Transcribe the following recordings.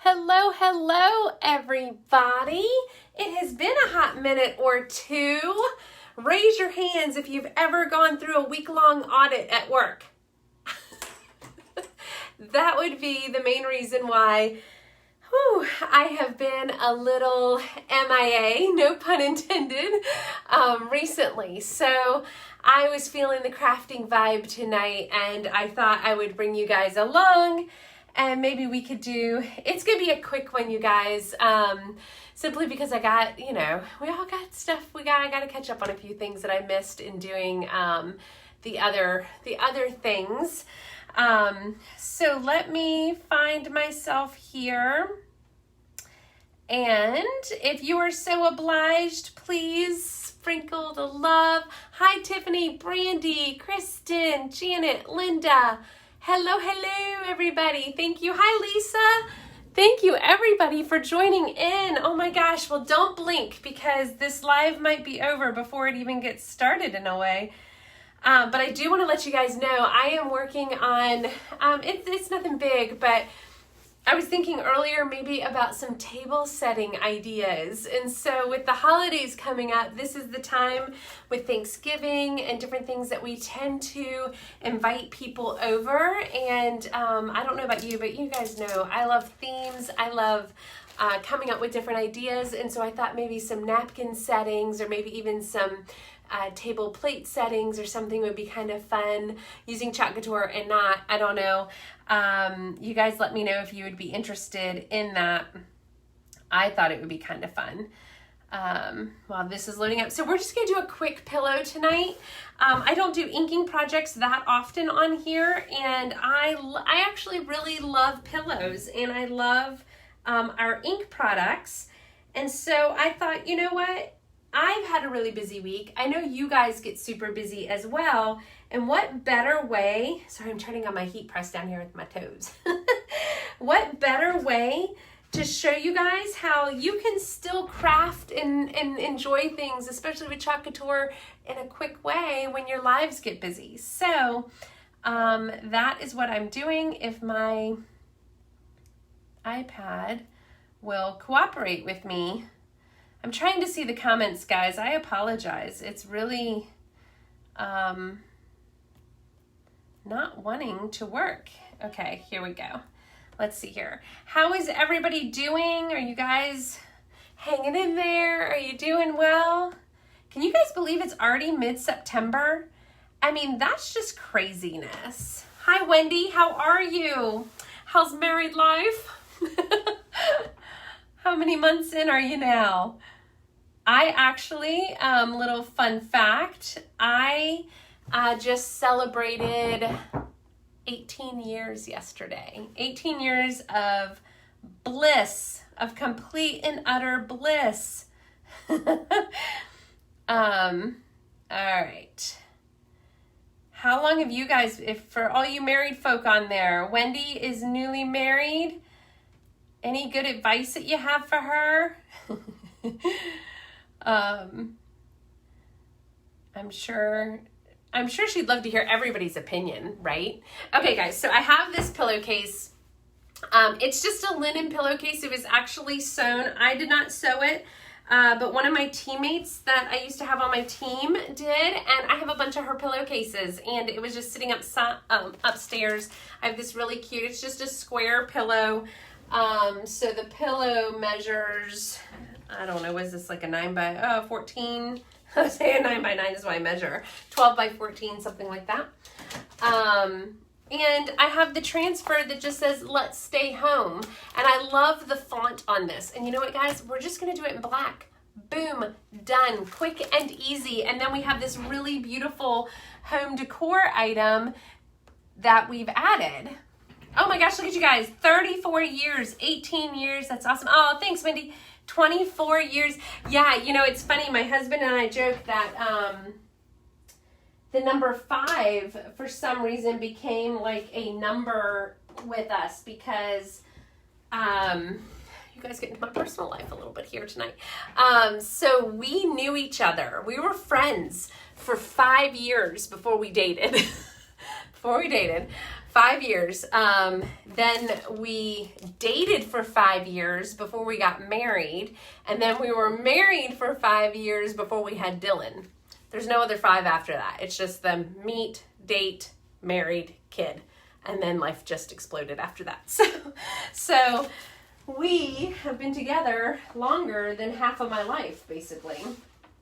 Hello, hello, everybody. It has been a hot minute or two. Raise your hands if you've ever gone through a week-long audit at work. That would be the main reason why I have been a little MIA, no pun intended, recently. So I was feeling the crafting vibe tonight, and I thought I would bring you guys along. And maybe we could it's going to be a quick one, you guys, simply because I got, we all got stuff. I got to catch up on a few things that I missed in doing the other things. So let me find myself here. And if you are so obliged, please sprinkle the love. Hi, Tiffany, Brandy, Kristen, Janet, Linda. Hello, everybody. Thank you. Hi, Lisa. Thank you, everybody, for joining in. Oh, my gosh. Well, don't blink because this live might be over before it even gets started in a way. But I do want to let you guys know I am working on, it's nothing big, but I was thinking earlier maybe about some table setting ideas. And so with the holidays coming up, this is the time with Thanksgiving and different things that we tend to invite people over. And I don't know about you, but you guys know I love themes. I love coming up with different ideas. And so I thought maybe some napkin settings or maybe even some table plate settings or something would be kind of fun, using chat couture and not, I don't know. You guys let me know if you would be interested in that. I thought it would be kind of fun. While this is loading up. So we're just going to do a quick pillow tonight. I don't do inking projects that often on here, and I actually really love pillows, and I love our ink products. And so I thought, you know what? I've had a really busy week. I know you guys get super busy as well. And what better way, sorry, I'm turning on my heat press down here with my toes. What better way to show you guys how you can still craft and enjoy things, especially with chat couture, in a quick way when your lives get busy. So that is what I'm doing. If my iPad will cooperate with me. I'm trying to see the comments, guys. I apologize. It's really not wanting to work. Okay, here we go. Let's see here. How is everybody doing? Are you guys hanging in there? Are you doing well? Can you guys believe it's already mid-September? I mean, that's just craziness. Hi, Wendy. How are you? How's married life? How many months in are you now? I actually, little fun fact, I just celebrated 18 years yesterday. 18 years of bliss, of complete and utter bliss. All right. How long have you guys, if for all you married folk on there, Wendy is newly married. Any good advice that you have for her? I'm sure she'd love to hear everybody's opinion, right? Okay, guys, so I have this pillowcase. It's just a linen pillowcase. It was actually sewn. I did not sew it, but one of my teammates that I used to have on my team did, and I have a bunch of her pillowcases, and it was just sitting upstairs. I have this really cute, it's just a square pillow. So the pillow measures, I don't know, was this like a 9 by 14? I was saying 9 by 9 is what I measure. 12 by 14, something like that. And I have the transfer that just says, let's stay home. And I love the font on this. And you know what, guys? We're just going to do it in black. Boom, done, quick and easy. And then we have this really beautiful home decor item that we've added. Oh my gosh, look at you guys. 34 years, 18 years. That's awesome. Oh, thanks, Wendy. 24 years. Yeah, it's funny. My husband and I joke that the number 5 for some reason became like a number with us because you guys get into my personal life a little bit here tonight. So we knew each other. We were friends for 5 years before we dated. before we dated, 5 years. Then we dated for 5 years before we got married. And then we were married for 5 years before we had Dylan. There's no other 5 after that. It's just the meet, date, married, kid. And then life just exploded after that. So we have been together longer than half of my life, basically.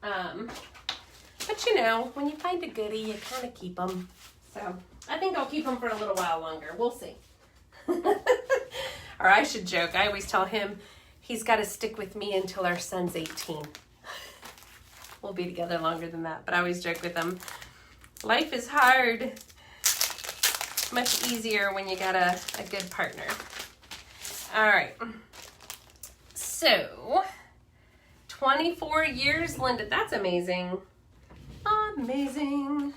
But you know, when you find a goodie, you kind of keep them. So I think I'll keep them for a little while longer. We'll see. Or I should joke. I always tell him he's got to stick with me until our son's 18. We'll be together longer than that. But I always joke with him, life is hard. Much easier when you got a good partner. All right. So 24 years, Linda. That's amazing. Amazing.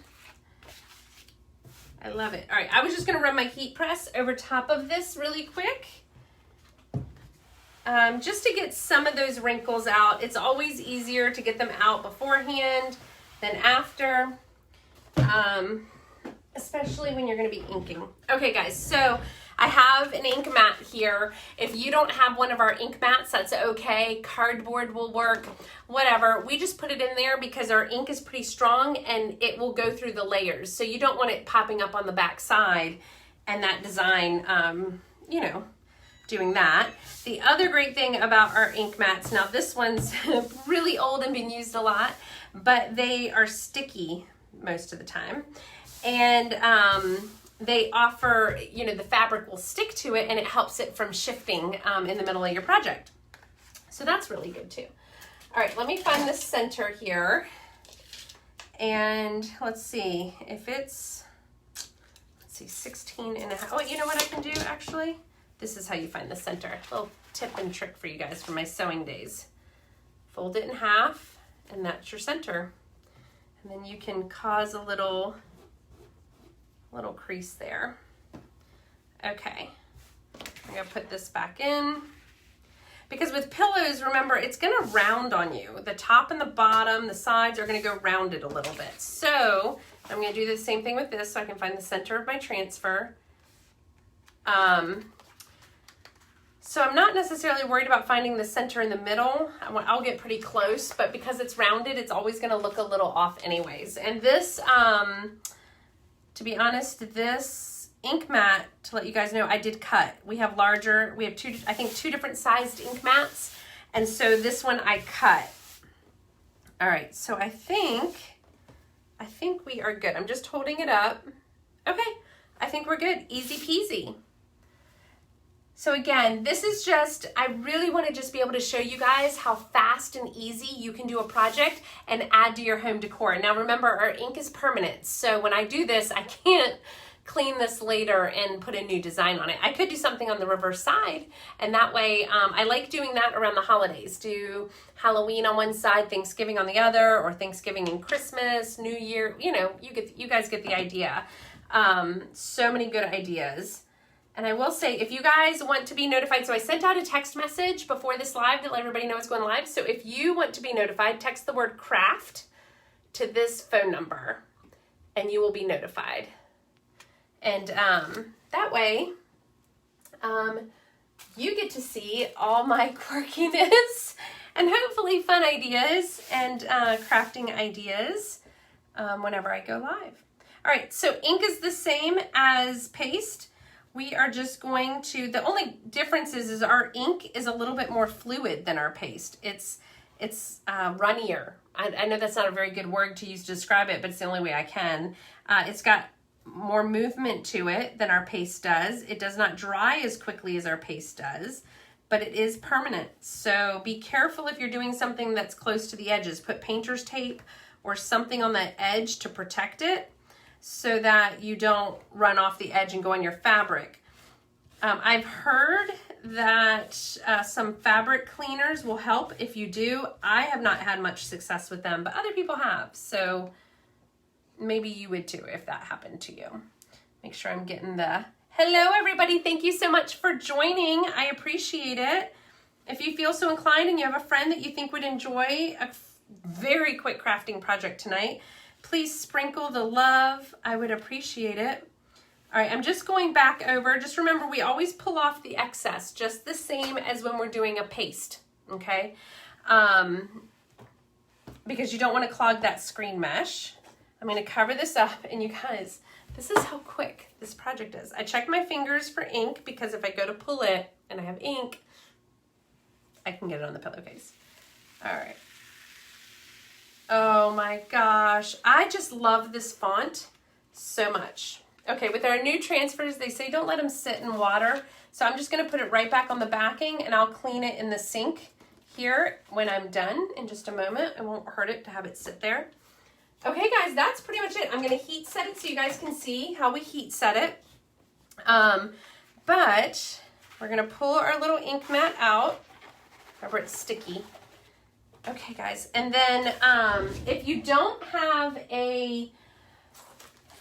I love it. All right, I was just going to run my heat press over top of this really quick. Just to get some of those wrinkles out. It's always easier to get them out beforehand than after. Especially when you're going to be inking. Okay, guys, so I have an ink mat here. If you don't have one of our ink mats, that's okay. Cardboard will work, whatever. We just put it in there because our ink is pretty strong and it will go through the layers. So you don't want it popping up on the back side and that design, you know, doing that. The other great thing about our ink mats, now this one's really old and been used a lot, but they are sticky most of the time. And they offer, you know, the fabric will stick to it and it helps it from shifting in the middle of your project. So that's really good too. All right, let me find the center here. And let's see if it's, 16 and a half. Oh, you know what I can do actually? This is how you find the center. A little tip and trick for you guys from my sewing days. Fold it in half and that's your center. And then you can cause a little crease there. Okay, I'm gonna put this back in. Because with pillows, remember, it's gonna round on you. The top and the bottom, the sides are gonna go rounded a little bit. So I'm gonna do the same thing with this so I can find the center of my transfer. So I'm not necessarily worried about finding the center in the middle. I'll get pretty close, but because it's rounded, it's always gonna look a little off anyways. And this, to be honest, this ink mat, to let you guys know, I did cut. We have larger, we have two different sized ink mats. And so this one I cut. All right, so I think we are good. I'm just holding it up. Okay, I think we're good, easy peasy. So again, this is just, I really want to just be able to show you guys how fast and easy you can do a project and add to your home decor. Now remember, our ink is permanent. So when I do this, I can't clean this later and put a new design on it. I could do something on the reverse side, and that way, I like doing that around the holidays. Do Halloween on one side, Thanksgiving on the other, or Thanksgiving and Christmas, New Year, you know, you guys get the idea. So many good ideas. And I will say, if you guys want to be notified, so I sent out a text message before this live to let everybody know it's going live. So if you want to be notified, text the word craft to this phone number and you will be notified. And that way, you get to see all my quirkiness and hopefully fun ideas and crafting ideas whenever I go live. All right, so ink is the same as paste. We are just going to, the only difference is our ink is a little bit more fluid than our paste. It's runnier. I know that's not a very good word to use to describe it, but it's the only way I can. It's got more movement to it than our paste does. It does not dry as quickly as our paste does, but it is permanent. So be careful if you're doing something that's close to the edges. Put painter's tape or something on that edge to protect it, so that you don't run off the edge and go on your fabric. I've heard that some fabric cleaners will help if you do. I have not had much success with them, but other people have. So maybe you would too if that happened to you. Make sure I'm getting the, hello everybody, thank you so much for joining. I appreciate it. If you feel so inclined and you have a friend that you think would enjoy a very quick crafting project tonight, please sprinkle the love. I would appreciate it. All right, I'm just going back over. Just remember, we always pull off the excess, just the same as when we're doing a paste, okay? Because you don't want to clog that screen mesh. I'm going to cover this up, and you guys, this is how quick this project is. I check my fingers for ink because if I go to pull it and I have ink, I can get it on the pillowcase. All right. Oh my gosh, I just love this font so much. Okay, with our new transfers, they say don't let them sit in water. So I'm just gonna put it right back on the backing and I'll clean it in the sink here when I'm done in just a moment. It won't hurt it to have it sit there. Okay guys, that's pretty much it. I'm gonna heat set it so you guys can see how we heat set it. But we're gonna pull our little ink mat out. Remember, it's sticky. Okay guys, and then if you don't have a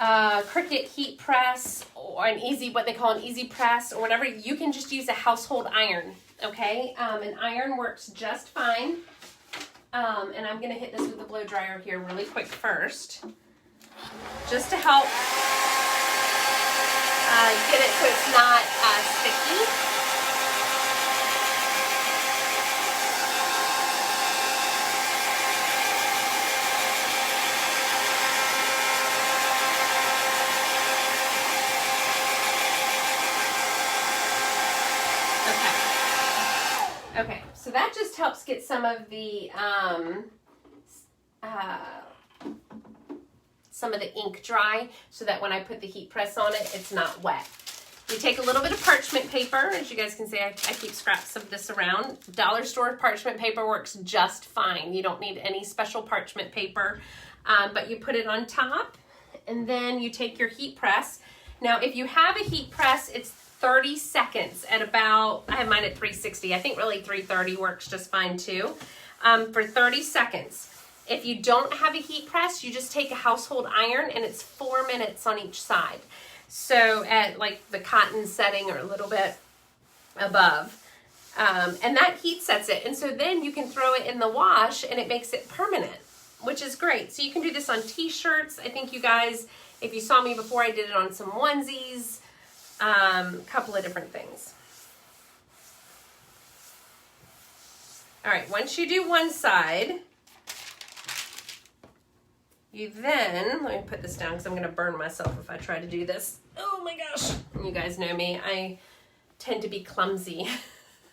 Cricut heat press or what they call an easy press or whatever, you can just use a household iron, okay? An iron works just fine. And I'm gonna hit this with the blow dryer here really quick first, just to help get it so it's not sticky. Okay, so that just helps get some of the ink dry so that when I put the heat press on it, it's not wet. You take a little bit of parchment paper. As you guys can see, I keep scraps of this around. Dollar store parchment paper works just fine. You don't need any special parchment paper, but you put it on top and then you take your heat press. Now, if you have a heat press, it's 30 seconds at about, I have mine at 360. I think really 330 works just fine too. For 30 seconds. If you don't have a heat press, you just take a household iron and it's 4 minutes on each side. So at like the cotton setting or a little bit above. And that heat sets it. And so then you can throw it in the wash and it makes it permanent, which is great. So you can do this on t-shirts. I think you guys, if you saw me before, I did it on some onesies. Couple of different things. All right, once you do one side, you then, let me put this down because I'm going to burn myself if I try to do this. Oh my gosh. You guys know me. I tend to be clumsy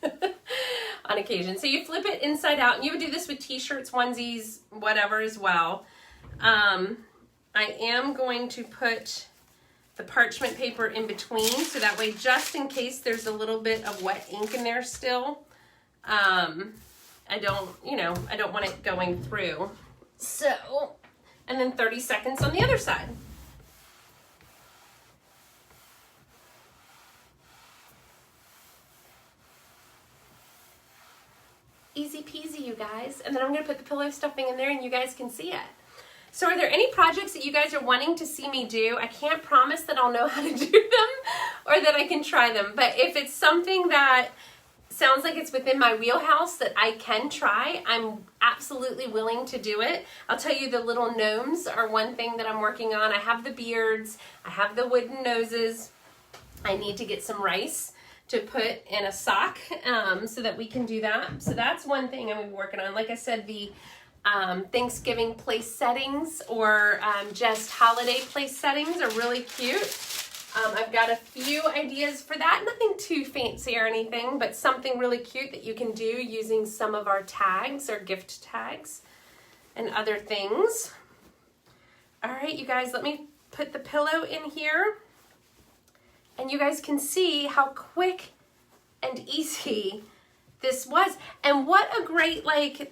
on occasion. So you flip it inside out, and you would do this with t-shirts, onesies, whatever as well. I am going to put the parchment paper in between, so that way, just in case there's a little bit of wet ink in there still, I don't want it going through. So, and then 30 seconds on the other side. Easy peasy, you guys. And then I'm gonna put the pillow stuffing in there and you guys can see it. So are there any projects that you guys are wanting to see me do? I can't promise that I'll know how to do them or that I can try them, but if it's something that sounds like it's within my wheelhouse that I can try, I'm absolutely willing to do it. I'll tell you, the little gnomes are one thing that I'm working on. I have the beards, I have the wooden noses. I need to get some rice to put in a sock so that we can do that. So that's one thing I'm gonna be working on. Like I said, the Thanksgiving place settings or just holiday place settings are really cute. I've got a few ideas for that. Nothing too fancy or anything, but something really cute that you can do using some of our tags or gift tags and other things. All right, you guys, let me put the pillow in here. And you guys can see how quick and easy this was. And what a great,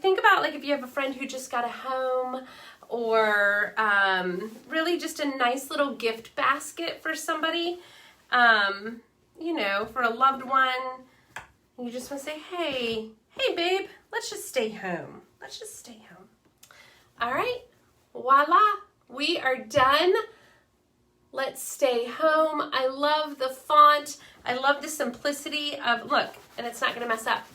think about if you have a friend who just got a home, or really just a nice little gift basket for somebody, for a loved one. You just want to say, hey babe, let's just stay home. Let's just stay home. All right, voila, we are done. Let's stay home. I love the font. I love the simplicity of, look, and it's not gonna mess up.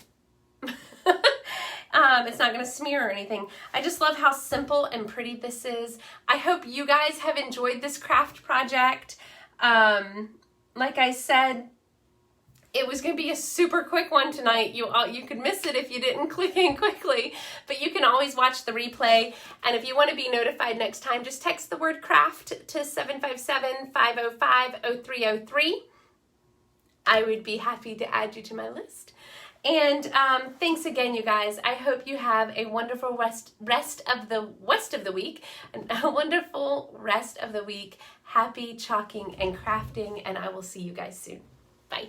It's not going to smear or anything. I just love how simple and pretty this is. I hope you guys have enjoyed this craft project. Like I said, it was going to be a super quick one tonight. You could miss it if you didn't click in quickly, but you can always watch the replay. And if you want to be notified next time, just text the word craft to 757-505-0303. I would be happy to add you to my list. And thanks again, you guys. I hope you have a wonderful rest of the week, and a wonderful rest of the week. Happy chalking and crafting, and I will see you guys soon. Bye.